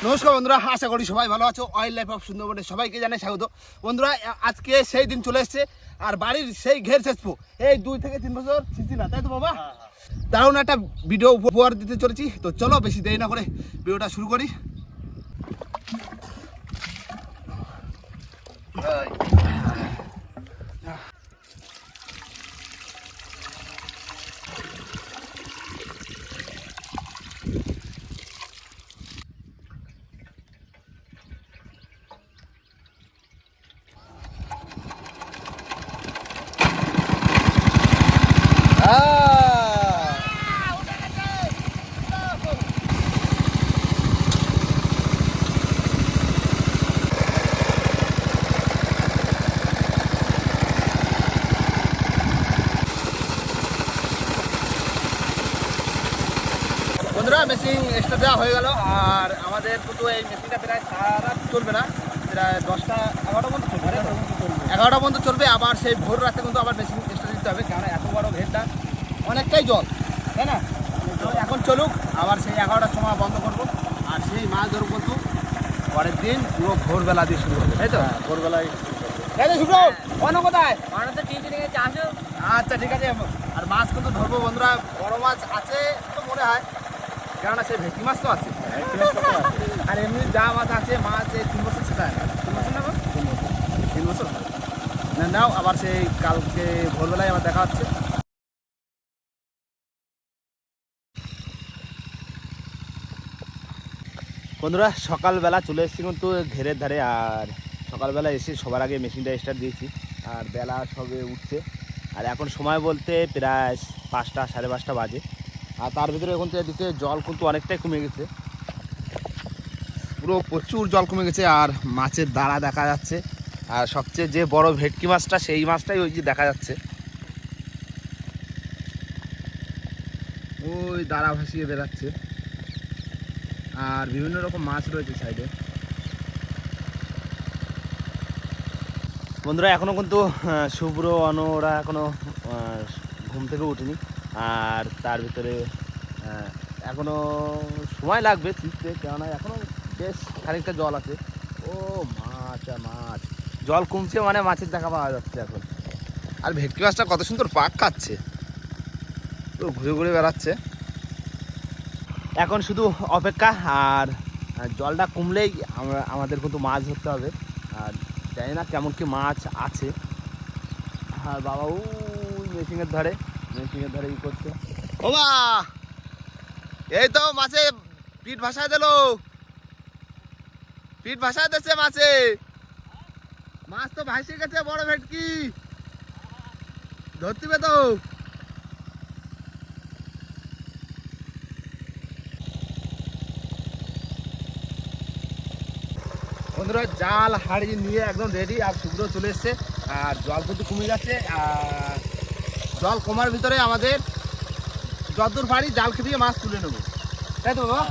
নমস্কার বন্ধুরা, আশা করি সবাই ভালো আছো। ওয়াইল্ড লাইফ অফ সুন্দরবনে সবাইকে জানাই স্বাগত। বন্ধুরা, আজকে সেই দিন চলে এসছে আর বাড়ির সেই ঘের শেষপো এই 2 থেকে 3 বছর ছিছি না, তাই তো বাবা? দারুণ একটা ভিডিও উপহার দিতে চলেছি। তো চলো বেশি দেরি না করে ভিডিওটা শুরু করি। বন্ধুরা, মেশিন এক্সট্রা দেওয়া হয়ে গেল আর আমাদের কিন্তু এই মেশিনটা প্রায় সারা চলবে না, প্রায় 10টা 11টা পর্যন্ত চলবে। 11টা পর্যন্ত চলবে। আবার সেই ভোর রাতে কিন্তু আবার মেশিন এক্সট্রা দিতে হবে, কারণ এত বড় ঘেরটা অনেকটাই জল, তাই না? এখন চলুক, আবার সেই 11টার সময় বন্ধ করবো আর সেই মাছ ধরবো কিন্তু পরের দিন পুরো ভোরবেলা দিয়ে শুরু হবে, তাই তো? ভোরবেলায় অন্য কোথায়? আচ্ছা, ঠিক আছে। আর মাছ কিন্তু ধরবো বন্ধুরা, বড় মাছ আছে তো মনে হয়, কেননা সেই ভেটকি মাছ তো আছে। আর এমনি যা মাছ আছে, মাছ এই 3 বছর শেষ হয়। 3 বছর না? 3 বছর না। নাও, আবার সেই কালকে ভোরবেলায় আবার দেখা হচ্ছে। বন্ধুরা, সকালবেলা চলে এসেছি কিন্তু ঘেরের ধারে। আর সকালবেলা এসে সবার আগে মেশিনটা স্টার্ট দিয়েছি আর বেলা সবে উঠছে। আর এখন সময় বলতে প্রায় 5টা 5:30 বাজে। আর তার ভিতরে এখন তো এদিকে জল কিন্তু অনেকটাই কমে গেছে, পুরো প্রচুর জল কমে গেছে। আর মাছের দাঁড়া দেখা যাচ্ছে, আর সবচেয়ে যে বড় ভেটকি মাছটা, সেই মাছটাই ওই যে দেখা যাচ্ছে, ওই দাঁড়া ভাসিয়ে বেরাচ্ছে। আর বিভিন্ন রকম মাছ রয়েছে সাইডে। বন্ধুরা, এখনও কিন্তু শুভ্র ওরা এখনও ঘুম থেকে উঠেনি। আর তার ভিতরে এখনও সময় লাগবে শিখতে, কেননা এখনও বেশ খানিকটা জল আছে। ও মাছ আর মাছ, জল কমছে মানে মাছের দেখা পাওয়া যাচ্ছে এখন। আর ভেটকি মাছটা কত সুন্দর পাক খাচ্ছে, তো ঘুরে ঘুরে বেড়াচ্ছে। এখন শুধু অপেক্ষা, আর জলটা কমলেই আমাদের কিন্তু মাছ ধরতে হবে। আর জানি না কেমন কি মাছ আছে। আর বাবা ওই মেশিনের ধারে ই করছে। ও মা, এই তো মাছে পিঠ ভাসায় দিল, পিঠ ভাসায় দিচ্ছে মাছে। মাছ তো ভাসে গেছে, বড় ভেটকি ধরতিবে তো। বন্ধুরা, জাল হাড়ি নিয়ে একদম রেডি। আর শুভ্র চলে এসছে, আর জল কিন্তু কমে যাচ্ছে। আর জল কমার ভিতরে আমাদের যতদূর পারি জাল খেপিয়ে মাছ তুলে নেবো, তাই তো বাবা?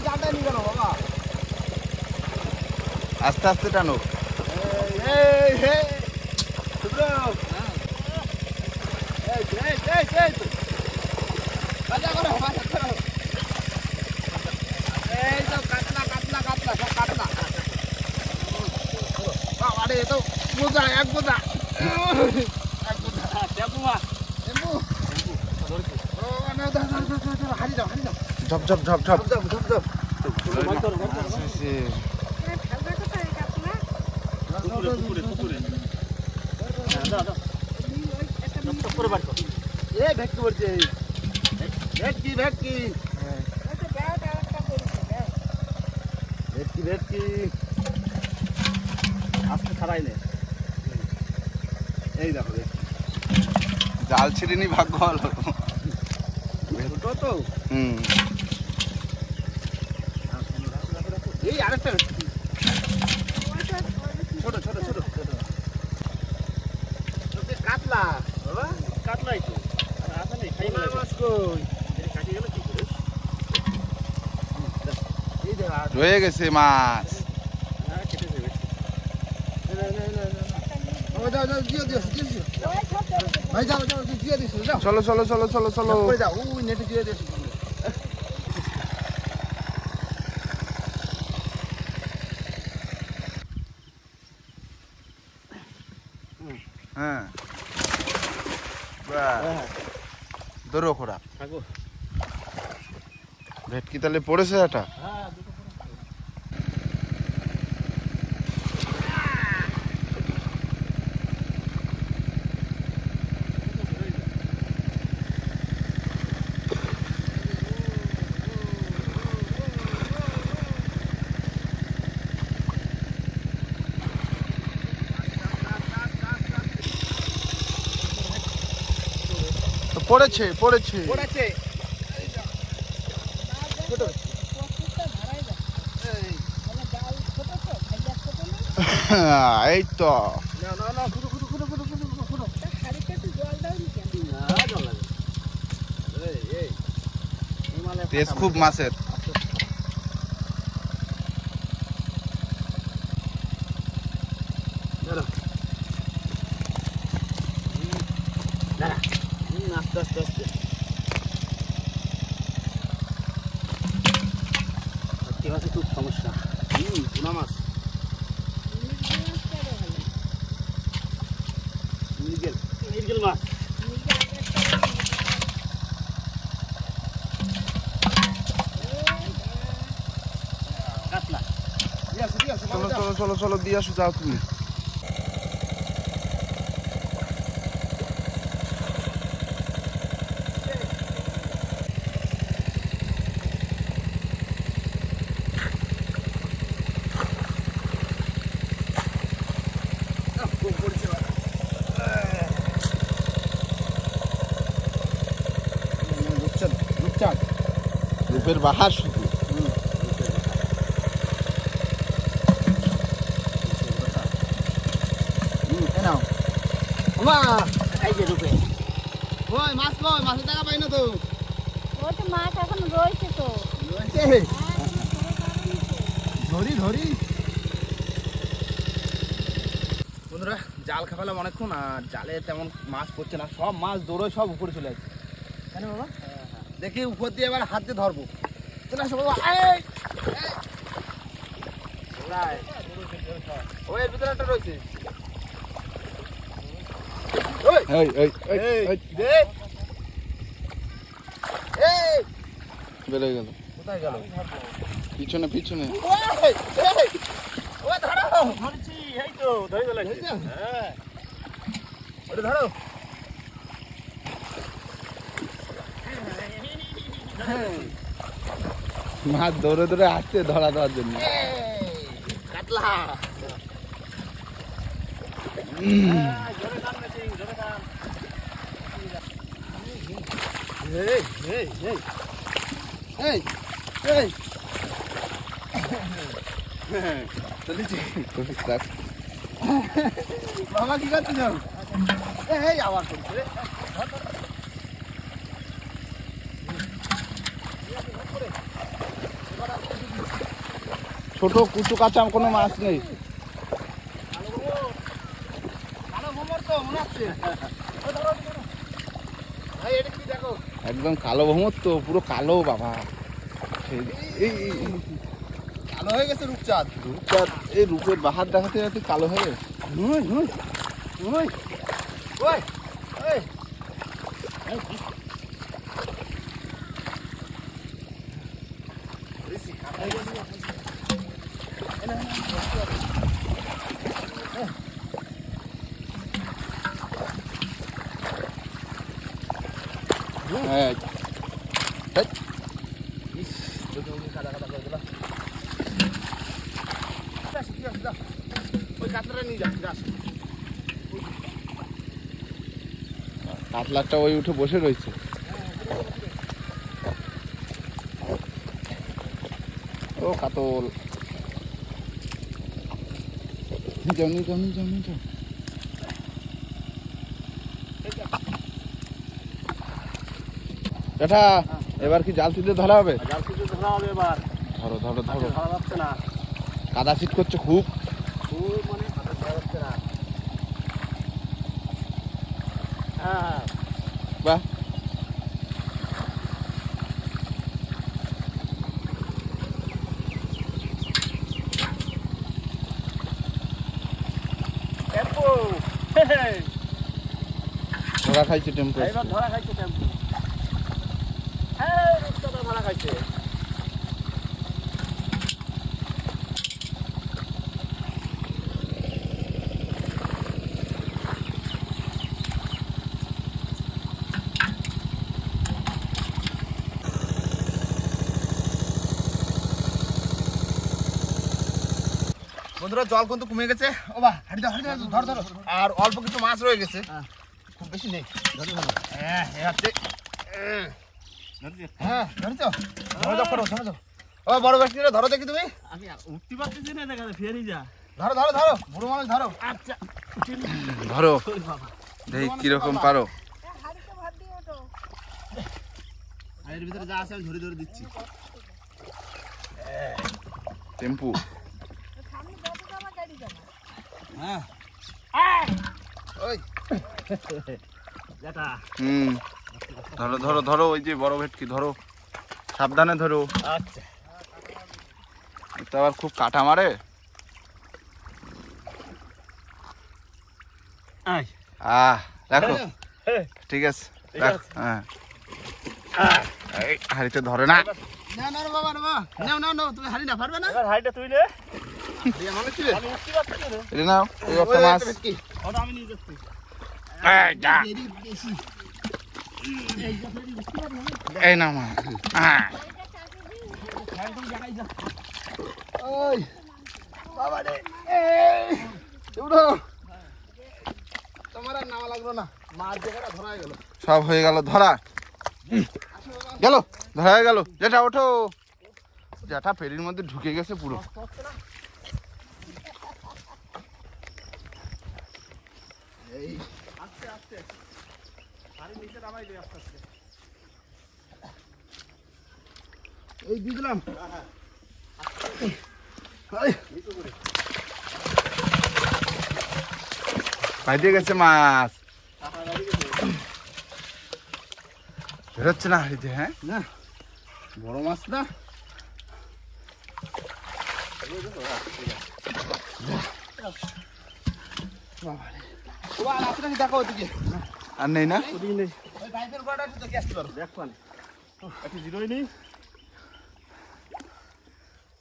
জালটা নিয়ে গেল বাবা, আস্তে আস্তে টানো। এক বোঝা ঝপ ঝপ ঝপ ঝপ ঝপ ঝপ ঝপ। ভেটকি বলছে, ভেটকি ভেটকি ভেটকি ভেটকি আজকে ছাড়াই নেই। এই দেখো, জাল ছিড়িনি, ভাগ্য ভালো ছোটো তো। এই আরেকটা ছোট ছোট ছোট ছোট কাতলা বাবা, কাতলাই তো মাছ কই রয়ে গেছে মাছ। ভাই যাও যাও দিয়ে দিস যাও চলো চলো চলো চলো চলো করে যাও ওই নেটে দিয়ে দিস হ্যাঁ ধরো খোরা থাকো ভেটকি তাহলে পড়েছে এটা হ্যাঁ পড়েছে পড়েছে পড়েছে এই তো না না না খুঁড়ো খুঁড়ো খুঁড়ো খুঁড়ো খুঁড়ো খুঁড়ো না জল লাগে এই তেজ খুব মাছের আস্তে আস্তে আস্তে মাছে খুব সমস্যা টুনা মাছ মৃগেল মাছ কাতলা চলো চলো চলো চলো দিয়ে আসো যাও তুমি রূপের বাহার শুধু মাছ কই মাছের টাকা পাই না তো ওই তো মাছ এখন রয়েছে তো ধরি ধরি বন্ধুরা জাল খাপালাম অনেকক্ষণ আর জালে তেমন মাছ পড়ছে না সব মাছ দৌড়ে সব উপরে চলে আসছে কেন বাবা দেখি উপর দিয়ে এবার হাত দিয়ে ধরবো চলে আসো বাবা ওই ভিতরে একটা রয়েছে এই এই এই বেড়ে গেল কোথায় গেল পিছনে পিছনে ও ধরো ধরেছি এই তো ধরে গেল হ্যাঁ ওটা ধরো মাছ দৌড়ে দৌড়ে আসছে ধরা দেওয়ার জন্য কাতলা বাবা কি করছিস এই আবার করছে ছোট কুচু কাঁচা কোনো মাছ নেই একদম কালো ভমর তো পুরো কালো বাবা কালো হয়ে গেছে রূপচাঁদ রূপচাঁদ এই রূপের বাহার দেখাতে যাতে কালো হয়ে গেছে হ্যাঁ কাতলাটা ওই উঠে বসে রয়েছে ও কাতল যাও নি যাও নি যাও নি যাও এটা এবার কি জাল তুলে ধরা হবে জাল তুলে ধরা হবে এবার ধরো ধরো ধরো ধরা যাচ্ছে না কাদা শীত করছে খুব মানে হ্যাঁ বাহ টেম্পো ধরা খাইছে টেম্পো এইবার ধরা খাইছে টেম্পো হ্যাঁ রূপচাঁদা ধরা খাইছে বন্ধুরা জল কিন্তু কমে গেছে ও বা হাঁটি দাও ধর ধর আর অল্প কিছু মাছ রয়ে গেছে খুব বেশি নেই হ্যাঁ হচ্ছে হ্যাঁ ধরেছো ধরো দাও করো ধরো দাও ও বড় ব্যক্তি ধরো দেখি তুমি আমি উঠতে পারতেছি না দেখা ফেরি যা ধরো ধরো ধরো বুড়ো মানুষ ধরো আচ্ছা ধরো বাবা দেখি কিরকম পারো হাড়িতে ভাত দিয়ে ওঠো। আর এর ভিতরে যা আছে আমি ধরে ধরে দিচ্ছি টেম্পু সামনে যত যাবা গাড়ি যাবা। হ্যাঁ ওই যেটা হুম ধরো ধরো ধরো ওই যে বড় ভেটকি ধরো সাবধানে ধরো আচ্ছা তো আবার খুব কাটা মারে আয় রাখো হ্যাঁ ঠিক আছে ঠিক রাখ আছে। হ্যাঁ এই হাড়িতে ধরে না না না রে বাবা রে বাবা নাও নাও নাও তুমি হারি না পারবে না এবার হাইটা তুইলে দিয়ে মানুষ ছিলে আমি উঠতে পারতেছি না এটা নাও এই একটা মাছ কি ওটা আমি নিয়ে যাচ্ছি এই যা এই না মাছ ওই বাবা রে এই উঠো তোমার আর নামা লাগলো না মাছ জায়গাটা ধরা হয়ে গেল সব হয়ে গেল ধরা গেল ধরা হয়ে গেল যেটা ওঠো যেটা ফেরির মধ্যে ঢুকে গেছে পুরো এই আস্তে আস্তে আরে নিচে নামাই দে আস্তে আস্তে এই দিয়ে দিলাম ভাই দিয়ে গেছে মাছ বেরোচ্ছে না হাড়িতে হ্যাঁ না বড় মাছ না দেখো ওদিকে আর নেই না ওদিকে নেই ওই পাইপের গোড়াটা একটু দেখে আসতে পারো দেখ পান একটু জিরোই নেই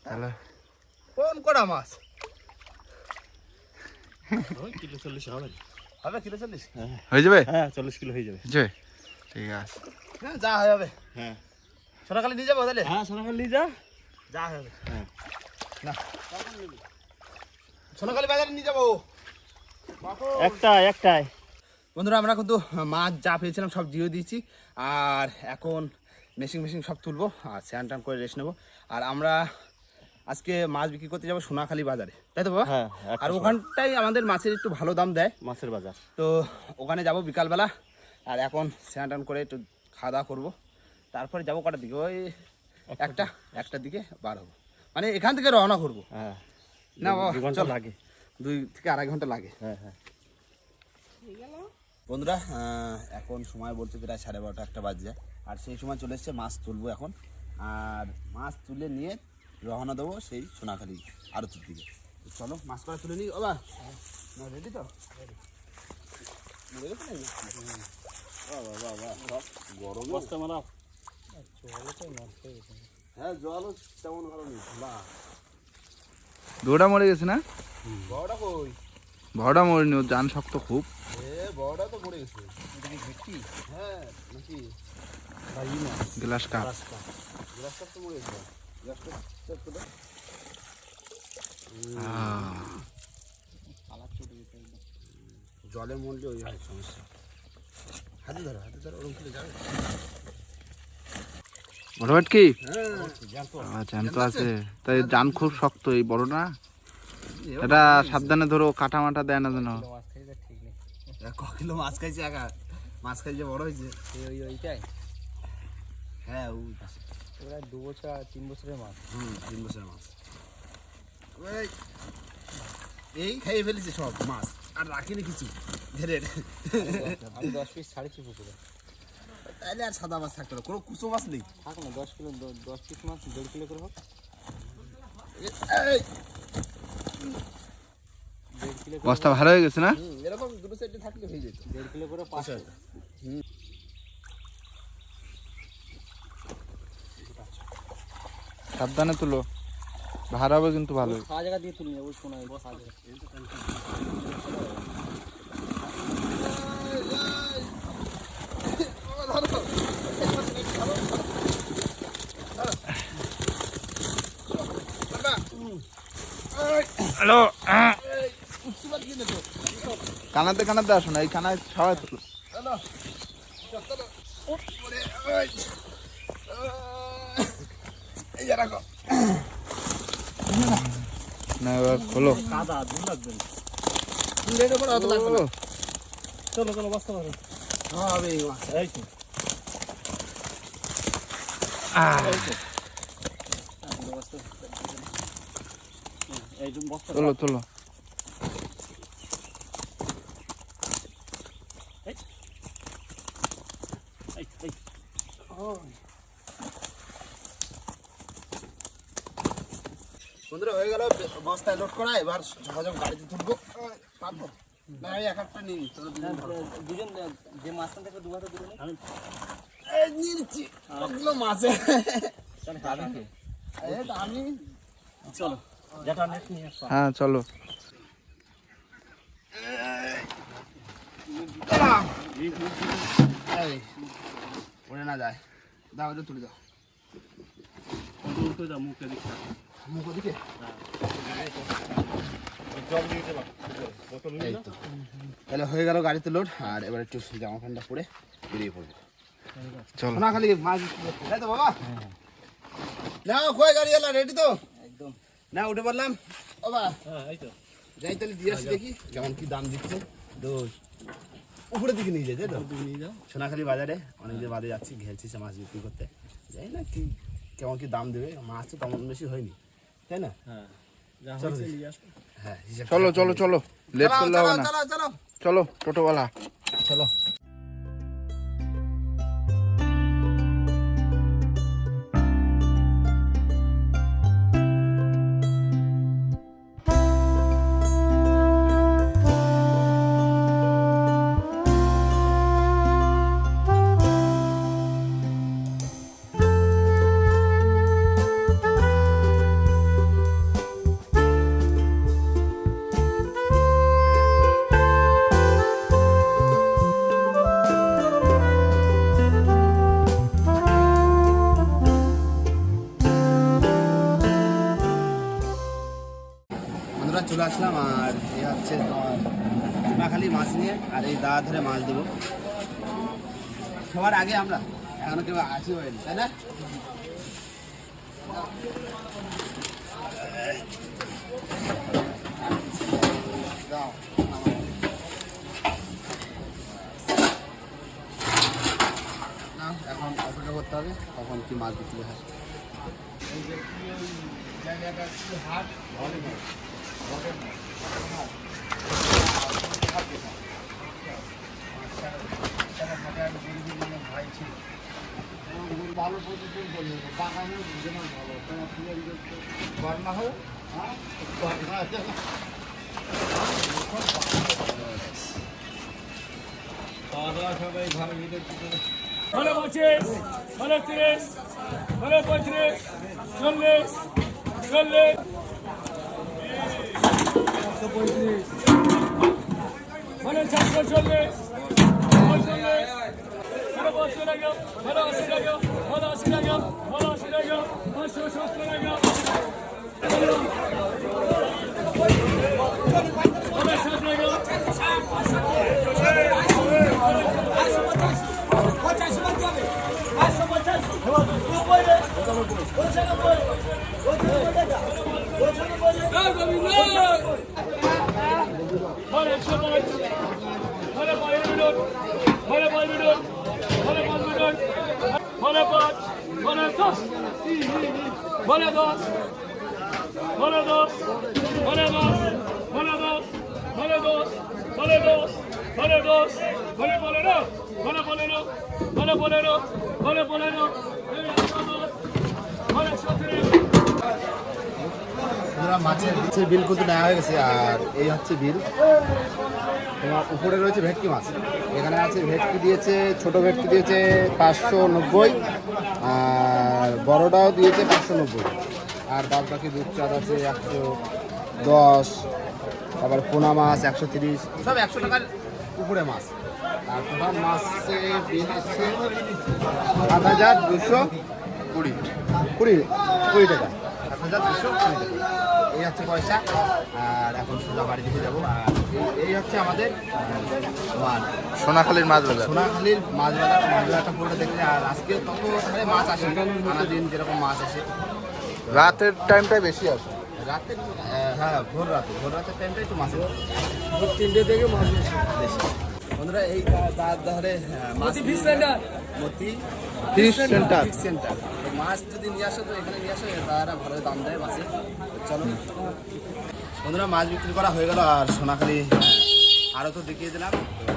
তাহলে কোন কড়া মাছ ওই কিলো 40 হবে হবে কিলো 40 হয়ে যাবে হ্যাঁ 40 কিলো হয়ে যাবে যে ঠিক আছে হ্যাঁ যা হয়ে যাবে হ্যাঁ সোনাখালি নিয়ে যাবো তাহলে হ্যাঁ সোনাখালি নিয়ে যা যা হবে হ্যাঁ না সোনাখালি বাজারে নিয়ে যাবো একটাই বন্ধুরা আমরা কিন্তু মাছ যা পেয়েছিলাম সব জিও দিয়েছি আর এখন মেশিন সব তুলবো আর স্নান টান করে রেস্ট নেবো আর আমরা আজকে মাছ বিক্রি করতে যাবো সোনাখালি বাজারে তাই তো বাবা হ্যাঁ আর ওখানটাই আমাদের মাছের একটু ভালো দাম দেয় মাছের বাজার তো ওখানে যাব বিকালবেলা আর এখন স্নান টান করে একটু খাওয়া দাওয়া করবো তারপরে যাবো কটার দিকে ওই একটার দিকে বার হবো মানে এখান থেকে রওনা করবো হ্যাঁ না বাবা 2 ঘন্টা চল। লাগে 2 থেকে 2.5 ঘন্টা লাগে হ্যাঁ হ্যাঁ বন্ধুরা এখন সময় বলতে প্রায় 12:30 একটা বাজে যায় আর সেই সময় চলে এসছে মাছ তুলবো এখন আর মাছ তুলে নিয়ে রওনা দেবো সেই সোনাখালি আরতির দিকে চলো মাছ করা তুলে নিই বাবা রেডি তো গরম বস্তা মারা হ্যাঁ জলও তেমন ভালো নেই বা বড়টা মরে গেছে না বড়টা কই বড়টা মরেনি ওর জান শক্ত খুব বড়টা তো মরে গেছে এটা কি ভেটকি হ্যাঁ নাকি গ্লাস কাপ গ্লাসটা তো মরে গেছে গ্লাসটা চেক করে জলে মরলে ওই হয় সমস্যা হাতে ধরো ওরকম খেলে যাবে বড় ভেটকি হ্যাঁ জ্যান্ত আছে তাই জান খুব শক্ত এই বড় না এটা সাবধানে ধরো কাটা মাটা দেয় না যেন ক কিলো মাছ খাইছে একা মাছ খাইছে বড় হয়েছে ওইটাই হ্যাঁ ওই পাশে ওরা 2 বছর 3 বছরের মাছ 3 বছরের মাছ এই খাইয়ে ফেলেছে সব মাছ আর রাখিনি কিছু ঘেরের। আমি 10 পিস ছাড়িছি পুকুরে। তাইলে আর সাদা মাছ থাকতো না, কোনো কুচো মাছ নেই। থাক না 10 কিলো 10 পিস মাছ 1.5 কিলো করে হোক। এই, 1.5 কিলো বস্তা ভালো হয়ে গেছে না? এরকম দুটো সাইডে থাকলে হয়ে যেত। 1.5 কিলো করে 500। সাবধানে তুলো, ভার হবে কিন্তু ভালো। খাওয়া জায়গা দিয়ে তুলি না, ওই শোনা খাওয়া জায়গা। হ্যালো, কানাতে কানাতে আসো না, এই কানায় সবাই তুলো। এই যে রাখো। না এবার খোলো। কাদা ধুল লাগবে না। রেডি করে অত লাগবে না। চলো চলো বস্তা করো। হবে এই তো বস্তা। এই যে বস্তা তোলো তোলো। এই বন্ধুরা হয়ে গেল বস্তায় লোড করা, এবার সহযোগ গাড়িতে তুলবো। পারবো না, আমি এক একটা নিই, তোরা দুজন ধরো। দুজন যে মাছখান থেকে দুবার দিল না আমি এই নিয়ে নিচ্ছি ওগুলো মাছে। তাহলে খাবেন কি? এটা আমি চলো যেটা নেট নিয়ে আসো। হ্যাঁ চলো। এই ওরে না যায়, দাও এটা তুলে দাও। উল্টো দাও মুখে দিকে। মুখ ওদিকে। জল দিয়ে দিলাম বোতল এই তো তাহলে হয়ে গেল গাড়িতে লোড, আর এবার একটু জামা প্যান্টটা পরে বেরিয়ে পড়বো। চলো না খালি মাছ তাই তো বাবা। নাও কই গাড়ি এলা রেডি তো একদম। না উঠে পড়লাম বাবা। হ্যাঁ এই তো যাই তাহলে দিয়ে আসি, দেখি কেমন কি দাম দিচ্ছে। দোষ উপরের দিকে নিয়ে যাই, তাই তো নিয়ে যাও। সোনাখালি বাজারে অনেকদিন বাদে যাচ্ছি, ঘেলছি সে মাছ বিক্রি করতে। যাই না কি কেমন কি দাম দেবে, মাছ তো তেমন বেশি হয়নি, তাই না? হ্যাঁ যা চলো হয়েছে দেখি। নিয়ে আসো। হ্যাঁ হিসাব চলো চলো চলো, লেট করলে হবে না। চলো চলো চলো টোটোওয়ালা চলো। বন্ধুরা চলে আসলাম, আর এই হচ্ছে তোমার সোনাখালি মাছ নিয়ে, আর এই দা ধরে মাছ দেবো সবার আগে আমরা। এখনো কেউ আসি হয়নি, তাই না? দাও, না এখন অপেক্ষা করতে হবে কখন কি মাছ বিক্রি হয়। এই যে কি ওই জায়গাটা কি হাট ভাই ছিল ভালো প্রতিদিন করলে বাগানে যেমন ভালো তোমার ফুলের গরমা হোক। হ্যাঁ খাওয়া দাওয়া সবাই ঘরে ভিতরে ভালো 25 ভালো 30 ভালো 35 40 40 ভালো 40 ভালো 50 টাকা ভালো 80 টাকা ভালো 80 টাকা ভালো 80 টাকা 570 টাকা ভালো 60 টাকা হলো 15, হলো 15, এই 110, হলো 17। মাছের বিল কিন্তু নেওয়া হয়ে গেছে, আর এই হচ্ছে বিল। তোমার উপরে রয়েছে ভেটকি মাছ, এখানে আছে ভেটকি দিয়েছে, ছোট ভেটকি দিয়েছে 590, আর বড়টাও দিয়েছে 590, আর বাদ বাকি দুধচাঁদ আছে 110, তারপর পোনা মাছ 130, সব 100 টাকার উপরে মাছ। আর টোটাল মাছে বিল এসছে 7,220 টাকা, 7,220 টাকা। এই হচ্ছে পয়সা। আর এখন সোজা বাড়ি দিকে যাবো। আর এই হচ্ছে আমাদের সোনাখালীর মাছ বাজার। সোনাখালীর মাছ বাজারটা পুরোটা দেখলে। আর আজকে তত ধরে মাছ আসে, নানা দিন যেরকম মাছ আসে। রাতের টাইমটাই বেশি আসে। রাতে হ্যাঁ, ভোর রাতের টাইমটা একটু মাছ ভোর 3টে থেকে মাছ বেশি। বন্ধুরা এই দাঁত ধরে মাছ fish centre, Moti fish centre. Fish centre. মাছ যদি নিয়ে আসো তো এখানে নিয়ে আসো, তারা ভালো দাম দেয় মাছে। চলো বন্ধুরা, মাছ বিক্রি করা হয়ে গেল। আর সোনাখালী আরও তো দেখিয়ে দিলাম।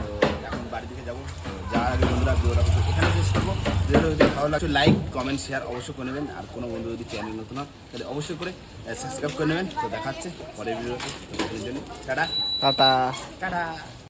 তো এখন বাড়ির দিকে যাবো। যাওয়ার আগে বন্ধুরা ভিডিওটা এখানে শেষ করবো। ভিডিওটা যদি ভালো লাগছে লাইক কমেন্ট শেয়ার অবশ্যই করে নেবেন। আর কোনো বন্ধু যদি চ্যানেল নতুন হয় তাহলে অবশ্যই করে সাবস্ক্রাইব করে নেবেন। তো দেখাচ্ছে পরের ভিডিওতে। Tata tata. টাটা।